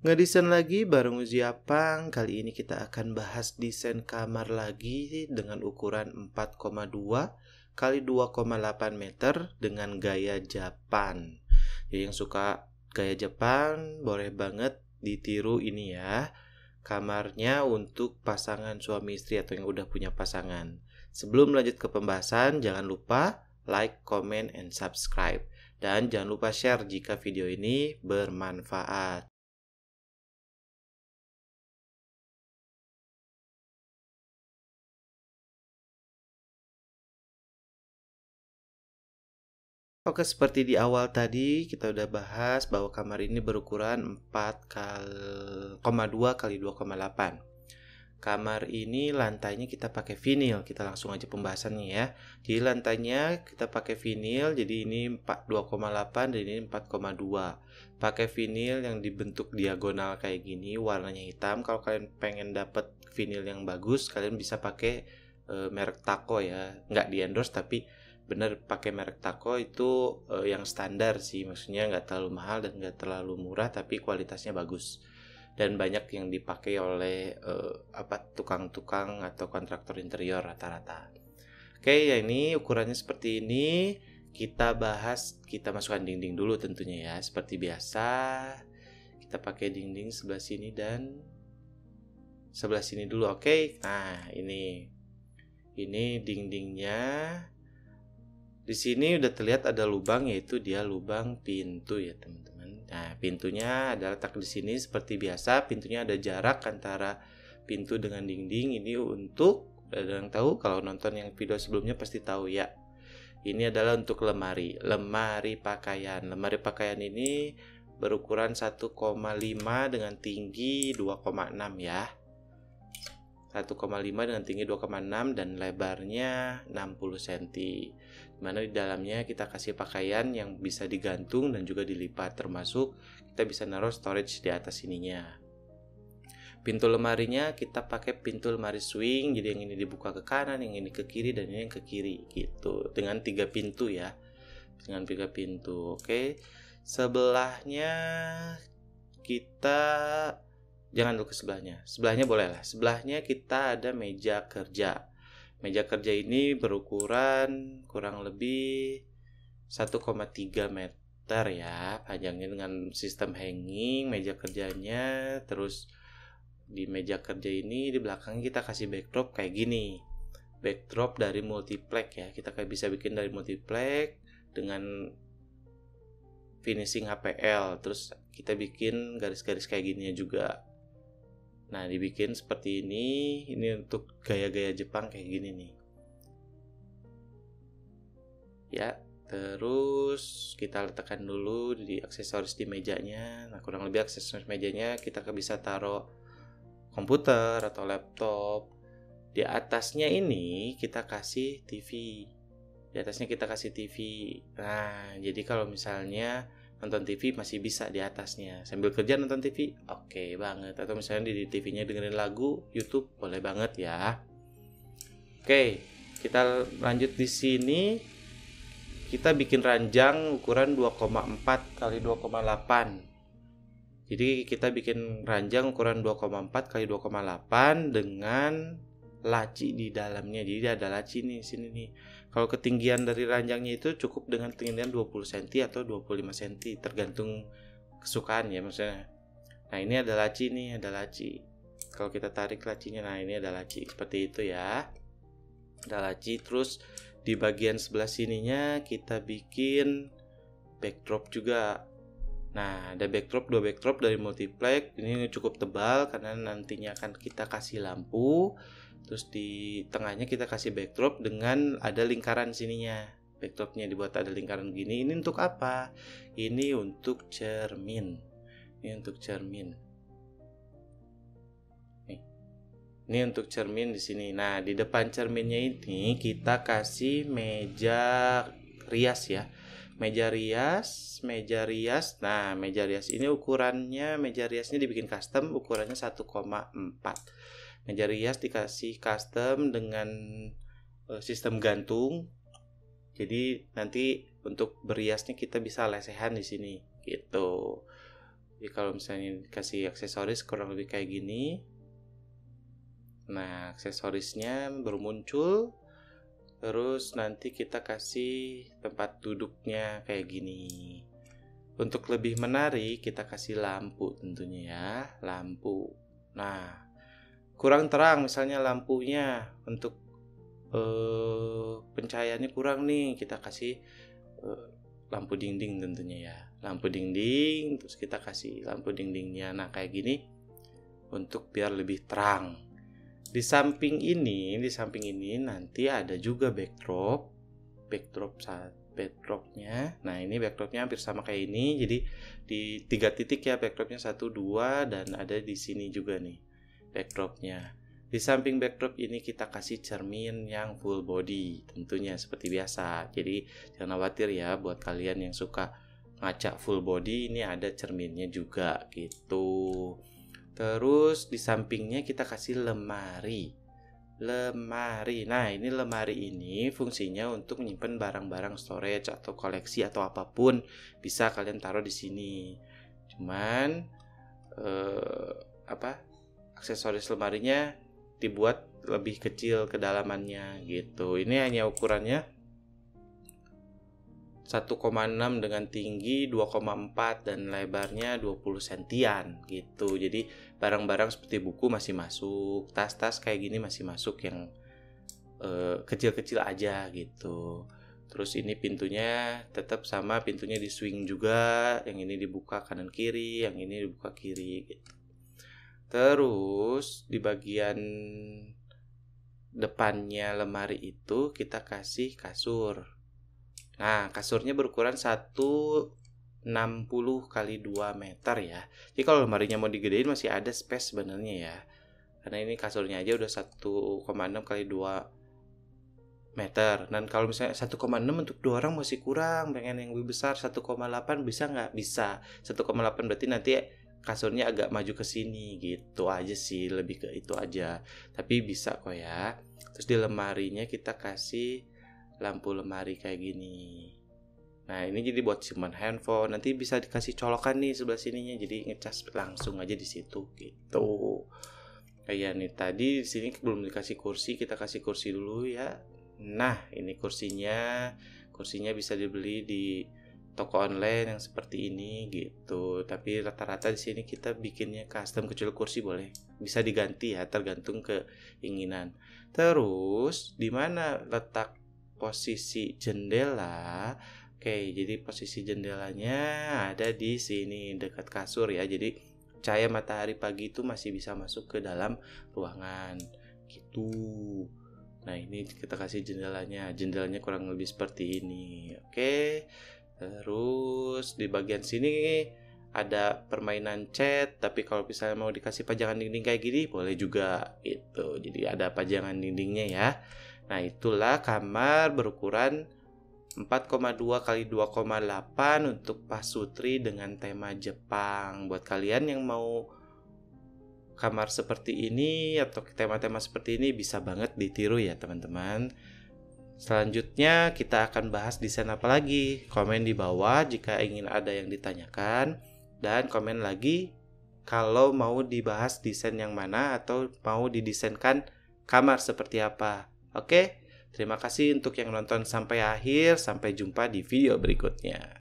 Ngedesain lagi bareng Uzi Apang. Kali ini kita akan bahas desain kamar lagi dengan ukuran 4,2 kali 2,8 meter dengan gaya Jepang. Jadi yang suka gaya Jepang boleh banget ditiru ini ya. Kamarnya untuk pasangan suami istri atau yang udah punya pasangan. Sebelum lanjut ke pembahasan, jangan lupa like, comment, and subscribe. Dan jangan lupa share jika video ini bermanfaat. Oke, seperti di awal tadi kita udah bahas bahwa kamar ini berukuran 4,2 kali 2,8. Kamar ini lantainya kita pakai vinil. Kita langsung aja pembahasannya ya. Jadi lantainya kita pakai vinil, jadi ini 2,8 dan ini 4,2. Pakai vinil yang dibentuk diagonal kayak gini, warnanya hitam. Kalau kalian pengen dapet vinil yang bagus, kalian bisa pakai merek Taco ya. Nggak di endorse tapi bener pakai merek Taco itu yang standar sih, maksudnya nggak terlalu mahal dan nggak terlalu murah tapi kualitasnya bagus dan banyak yang dipakai oleh tukang-tukang atau kontraktor interior rata-rata. Oke, ya ini ukurannya seperti ini. Kita bahas, kita masukkan dinding dulu tentunya ya, seperti biasa. Kita pakai dinding sebelah sini dan sebelah sini dulu. Oke, nah ini dindingnya. Di sini udah terlihat ada lubang, yaitu dia lubang pintu ya teman-teman. Nah, pintunya adalah letak di sini seperti biasa. Pintunya ada jarak antara pintu dengan dinding. Ini untuk, ada yang tahu kalau nonton yang video sebelumnya pasti tahu ya. Ini adalah untuk lemari pakaian. Lemari pakaian ini berukuran 1,5 dengan tinggi 2,6 ya. 1,5 dengan tinggi 2,6 dan lebarnya 60 cm. Dimana di dalamnya kita kasih pakaian yang bisa digantung dan juga dilipat, termasuk kita bisa naruh storage di atas ininya. Pintu lemarinya kita pakai pintu lemari swing, jadi yang ini dibuka ke kanan, yang ini ke kiri, dan ini yang ke kiri gitu. Dengan 3 pintu ya. Dengan 3 pintu. Oke. Sebelahnya kita jangan dulu ke sebelahnya. Sebelahnya boleh lah. Sebelahnya kita ada meja kerja. Meja kerja ini berukuran kurang lebih 1,3 meter ya. Panjangnya dengan sistem hanging meja kerjanya. Terus di meja kerja ini di belakangnya kita kasih backdrop kayak gini. Backdrop dari multiplex ya. Kita kayak bisa bikin dari multiplex dengan finishing HPL. Terus kita bikin garis-garis kayak gini juga. Nah, dibikin seperti ini. Ini untuk gaya-gaya Jepang kayak gini nih. Ya, terus kita letakkan dulu di aksesoris di mejanya. Nah, kurang lebih aksesoris mejanya kita bisa taruh komputer atau laptop. Di atasnya ini kita kasih TV. Di atasnya kita kasih TV. Nah, jadi kalau misalnya nonton TV masih bisa di atasnya. Sambil kerja nonton TV, oke banget. Atau misalnya di TV-nya dengerin lagu, YouTube, boleh banget ya. Oke, kita lanjut di sini. Kita bikin ranjang ukuran 2,4 kali 2,8. Jadi kita bikin ranjang ukuran 2,4 kali 2,8 dengan laci di dalamnya. Jadi ada laci nih sini nih. Kalau ketinggian dari ranjangnya itu cukup dengan ketinggian 20 cm atau 25 cm tergantung kesukaan ya maksudnya. Nah, ini ada laci nih, ada laci. Kalau kita tarik lacinya, nah ini ada laci seperti itu ya. Ada laci, terus di bagian sebelah sininya kita bikin backdrop juga. Nah, ada backdrop, 2 backdrop dari multiplex. Ini cukup tebal karena nantinya akan kita kasih lampu. Terus di tengahnya kita kasih backdrop dengan ada lingkaran sininya. Backdropnya dibuat ada lingkaran gini. Ini untuk apa? Ini untuk cermin. Ini untuk cermin. Ini untuk cermin di sini. Nah, di depan cerminnya ini kita kasih meja rias ya. Meja rias. Nah, meja rias ini ukurannya, meja riasnya dibikin custom, ukurannya 1,4. Meja rias dikasih custom dengan sistem gantung. Jadi nanti untuk beriasnya kita bisa lesehan di sini gitu. Jadi kalau misalnya dikasih aksesoris kurang lebih kayak gini. Nah, aksesorisnya baru muncul. Terus nanti kita kasih tempat duduknya kayak gini. Untuk lebih menarik kita kasih lampu tentunya ya, lampu. Nah, kurang terang misalnya lampunya, untuk pencahayaannya kurang nih, kita kasih lampu dinding tentunya ya, lampu dinding. Terus kita kasih lampu dindingnya, nah kayak gini untuk biar lebih terang. Di samping ini nanti ada juga backdropnya. Nah, ini backdropnya hampir sama kayak ini. Jadi di 3 titik ya backdropnya, 1, 2, dan ada di sini juga nih backdropnya. Di samping backdrop ini kita kasih cermin yang full body tentunya seperti biasa. Jadi jangan khawatir ya buat kalian yang suka ngaca full body, ini ada cerminnya juga gitu. Terus di sampingnya kita kasih lemari. Nah, ini lemari ini fungsinya untuk menyimpan barang-barang storage atau koleksi atau apapun, bisa kalian taruh di sini. Cuman aksesoris lemarinya dibuat lebih kecil kedalamannya gitu. Ini hanya ukurannya 1,6 dengan tinggi 2,4 dan lebarnya 20 sentian gitu. Jadi barang-barang seperti buku masih masuk, tas-tas kayak gini masih masuk, yang kecil-kecil aja gitu. Terus ini pintunya tetap sama, pintunya di swing juga, yang ini dibuka kanan kiri, yang ini dibuka kiri gitu. Terus di bagian depannya lemari itu kita kasih kasur. Nah, kasurnya berukuran 160 kali 2 meter ya. Jadi kalau lemarinya mau digedein masih ada space sebenarnya ya. Karena ini kasurnya aja udah 1,6 kali 2 meter. Dan kalau misalnya 1,6 untuk 2 orang masih kurang, pengen yang lebih besar 1,8 bisa nggak? Bisa. 1,8 berarti nanti kasurnya agak maju ke sini gitu aja sih, lebih ke itu aja. Tapi bisa kok ya. Terus di lemarinya kita kasih lampu lemari kayak gini. Nah, ini jadi buat simpan handphone. Nanti bisa dikasih colokan nih sebelah sininya, jadi ngecas langsung aja di situ gitu. Kayak nih tadi di sini belum dikasih kursi, kita kasih kursi dulu ya. Nah, ini kursinya bisa dibeli di toko online yang seperti ini gitu. Tapi rata-rata di sini kita bikinnya custom, kecuali kursi boleh bisa diganti ya, tergantung keinginan. Terus di mana letak posisi jendela? Oke, jadi posisi jendelanya ada di sini dekat kasur ya. Jadi cahaya matahari pagi itu masih bisa masuk ke dalam ruangan gitu. Nah, ini kita kasih jendelanya kurang lebih seperti ini. Oke. Terus di bagian sini ada permainan cat, tapi kalau misalnya mau dikasih pajangan dinding kayak gini boleh juga gitu. Jadi ada pajangan dindingnya ya. Nah, itulah kamar berukuran 4,2 kali 2,8 untuk pasutri dengan tema Jepang. Buat kalian yang mau kamar seperti ini atau tema-tema seperti ini bisa banget ditiru ya teman-teman. Selanjutnya kita akan bahas desain apa lagi. Komen di bawah jika ingin ada yang ditanyakan, dan komen lagi kalau mau dibahas desain yang mana atau mau didesainkan kamar seperti apa. Oke, terima kasih untuk yang nonton sampai akhir. Sampai jumpa di video berikutnya.